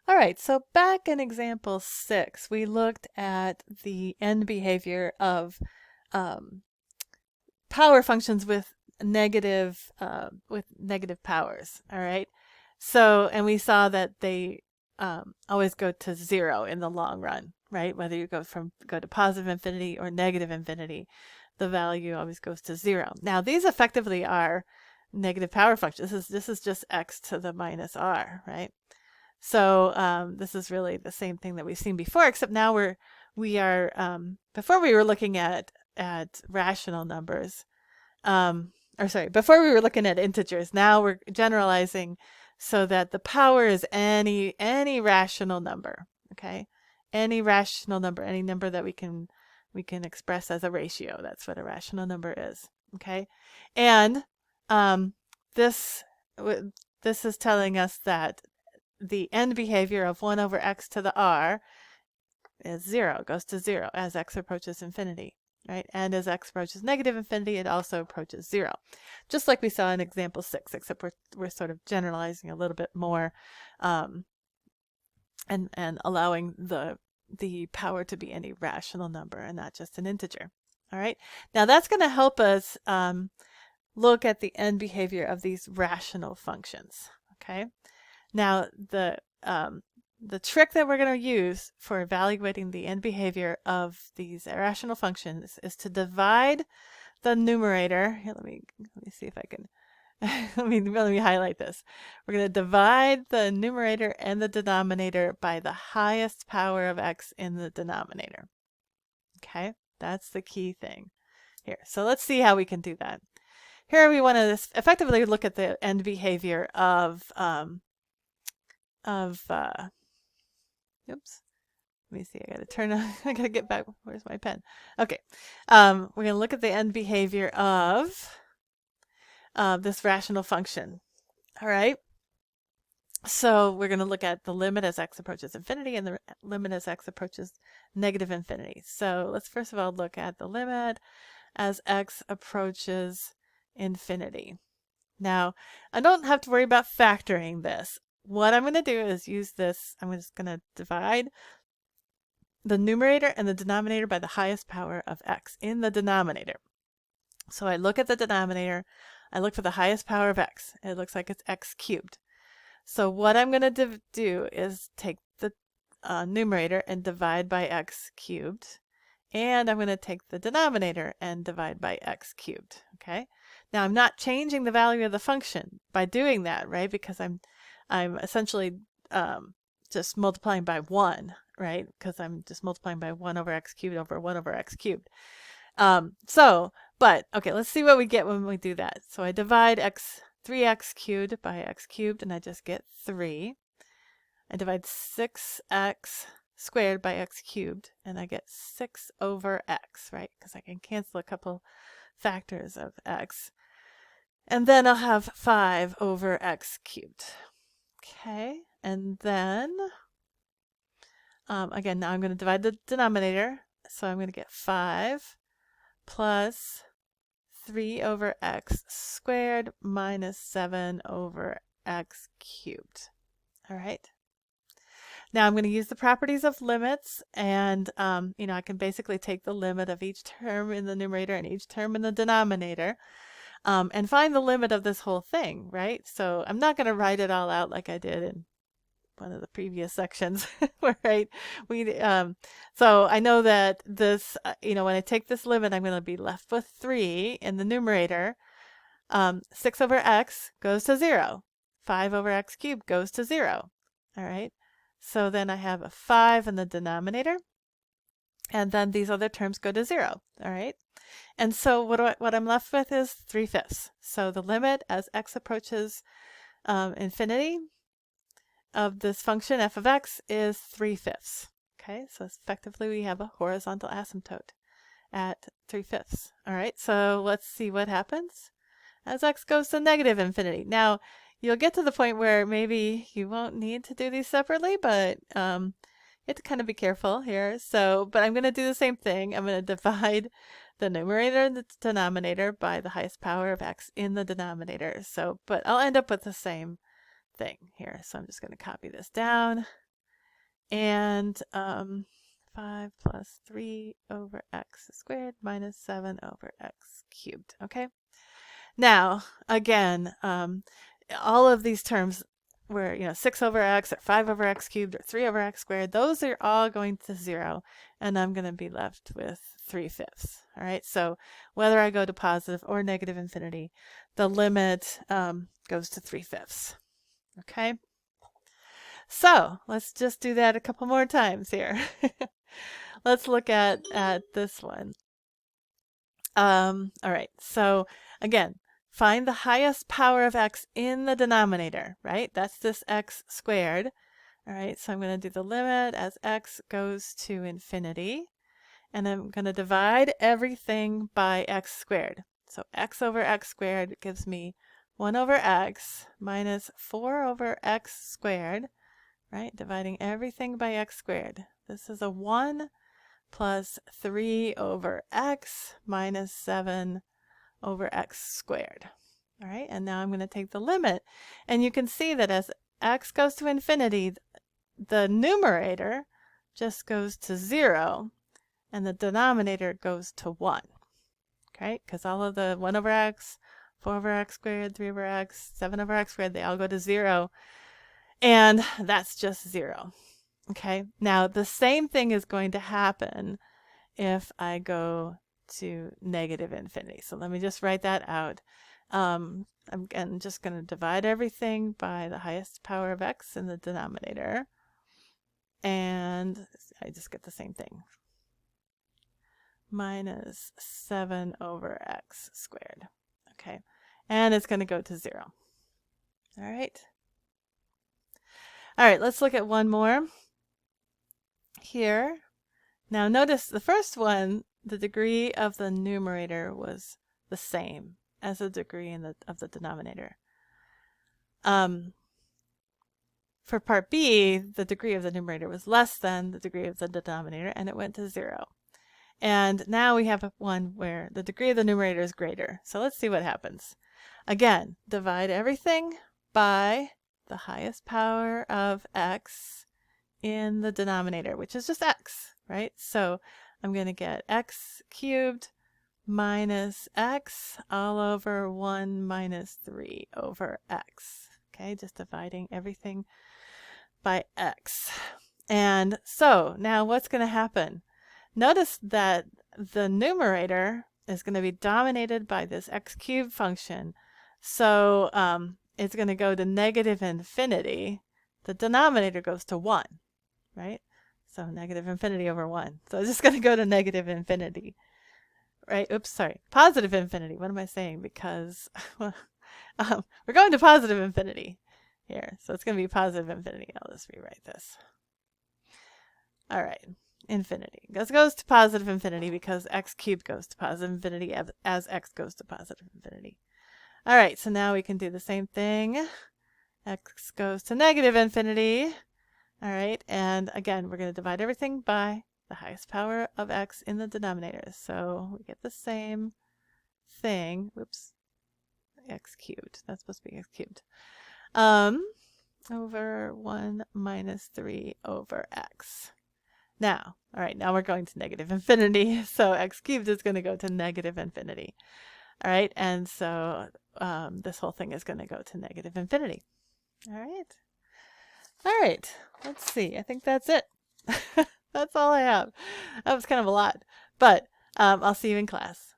All right, so back in example 6, we looked at the end behavior of um, power functions with negative powers. All right, so and we saw that they always go to 0 in the long run, right? Whether you go to positive infinity or negative infinity, the value always goes to 0. Now these effectively are negative power functions. This is just x to the minus r, right? So this is really the same thing that we've seen before, except now we are before we were looking at rational numbers, or sorry, before we were looking at integers. Now we're generalizing so that the power is any rational number. Okay, any rational number, any number that we can express as a ratio. That's what a rational number is. Okay, and um, this this is telling us that the end behavior of 1 over x to the r is 0, goes to 0 as x approaches infinity, right? And as x approaches negative infinity, it also approaches 0. Just like we saw in example 6, except we're sort of generalizing a little bit more um, and allowing the power to be any rational number and not just an integer. All right. Now that's going to help us look at the end behavior of these rational functions. Okay. Now, the trick that we're going to use for evaluating the end behavior of these irrational functions is to divide the numerator. Here, let me see if I can. let me highlight this. We're going to divide the numerator and the denominator by the highest power of x in the denominator. Okay, that's the key thing here. So let's see how we can do that. Here we want to effectively look at the end behavior of oops, let me see, I gotta turn on, I gotta get back, where's my pen? Okay, we're gonna look at the end behavior of this rational function. All right, so we're gonna look at the limit as x approaches infinity and the limit as x approaches negative infinity. So let's first of all look at the limit as x approaches infinity. Now, I don't have to worry about factoring this. What I'm going to do is use this. I'm just going to divide the numerator and the denominator by the highest power of x in the denominator. So I look at the denominator. I look for the highest power of x. It looks like it's x cubed. So what I'm going to do is take the numerator and divide by x cubed. And I'm going to take the denominator and divide by x cubed. Okay. Now I'm not changing the value of the function by doing that, right? Because I'm essentially just multiplying by 1, right? Because I'm just multiplying by 1 over x cubed over 1 over x cubed. But okay, let's see what we get when we do that. So I divide 3x cubed by x cubed, and I just get 3. I divide 6x squared by x cubed, and I get 6 over x, right? Because I can cancel a couple factors of x. And then I'll have 5 over x cubed. Okay, and then, again, now I'm going to divide the denominator. So I'm going to get 5 plus 3 over x squared minus 7 over x cubed. All right. Now I'm going to use the properties of limits, and I can basically take the limit of each term in the numerator and each term in the denominator, and find the limit of this whole thing, right? So I'm not going to write it all out like I did in one of the previous sections, right? So I know that this, when I take this limit, I'm going to be left with 3 in the numerator. 6 over x goes to 0. 5 over x cubed goes to 0. All right. So then I have a 5 in the denominator, and then these other terms go to 0. All right. And so what I'm left with is 3/5. So the limit as x approaches infinity of this function f of x is 3/5. Okay, so effectively we have a horizontal asymptote at 3/5. All right, so let's see what happens as x goes to negative infinity. Now, you'll get to the point where maybe you won't need to do these separately, but you have to kind of be careful here. So, but I'm going to do the same thing. I'm going to divide the numerator and the denominator by the highest power of x in the denominator. So, but I'll end up with the same thing here. So I'm just going to copy this down. and 5 plus 3 over x squared minus 7 over x cubed. Okay. Now, again, all of these terms where, 6 over x or 5 over x cubed or 3 over x squared, those are all going to 0, and I'm going to be left with 3/5. All right, so whether I go to positive or negative infinity, the limit goes to 3/5. Okay, so let's just do that a couple more times here. Let's look at this one. All right, so again, find the highest power of x in the denominator, right? That's this x squared. All right, so I'm going to do the limit as x goes to infinity, and I'm going to divide everything by x squared. So x over x squared gives me 1 over x minus 4 over x squared, right? Dividing everything by x squared. This is a 1 plus 3 over x minus 7 over x squared. All right, and now I'm going to take the limit. And you can see that as x goes to infinity, the numerator just goes to 0, and the denominator goes to 1. Okay, because all of the 1 over x, 4 over x squared, 3 over x, 7 over x squared, they all go to 0. And that's just 0. Okay, now the same thing is going to happen if I go to negative infinity. So let me just write that out. I'm again just going to divide everything by the highest power of x in the denominator. And I just get the same thing. Minus 7 over x squared. Okay, and it's going to go to 0. All right. All right, let's look at one more here. Now notice the first one, the degree of the numerator was the same as the degree of the denominator. For part B, the degree of the numerator was less than the degree of the denominator, and it went to 0. And now we have one where the degree of the numerator is greater. So let's see what happens. Again, divide everything by the highest power of x in the denominator, which is just x, right? So I'm going to get x cubed minus x all over 1 minus 3 over x. Okay, just dividing everything by x. And so now what's going to happen? Notice that the numerator is going to be dominated by this x cubed function. So it's going to go to negative infinity. The denominator goes to 1, right? So negative infinity over 1. So it's just going to go to negative infinity, right? Oops, sorry. Positive infinity. What am I saying? Because we're going to positive infinity here. So it's going to be positive infinity. I'll just rewrite this. All right. Infinity. This goes to positive infinity because x cubed goes to positive infinity as x goes to positive infinity. All right, so now we can do the same thing. X goes to negative infinity. All right, and again, we're going to divide everything by the highest power of x in the denominator. So we get the same thing. Whoops. X cubed. That's supposed to be x cubed. Over 1 minus 3 over x. Now, all right, now we're going to negative infinity. So x cubed is going to go to negative infinity. All right, and so this whole thing is going to go to negative infinity. All right. All right, let's see. I think that's it. That's all I have. That was kind of a lot, but I'll see you in class.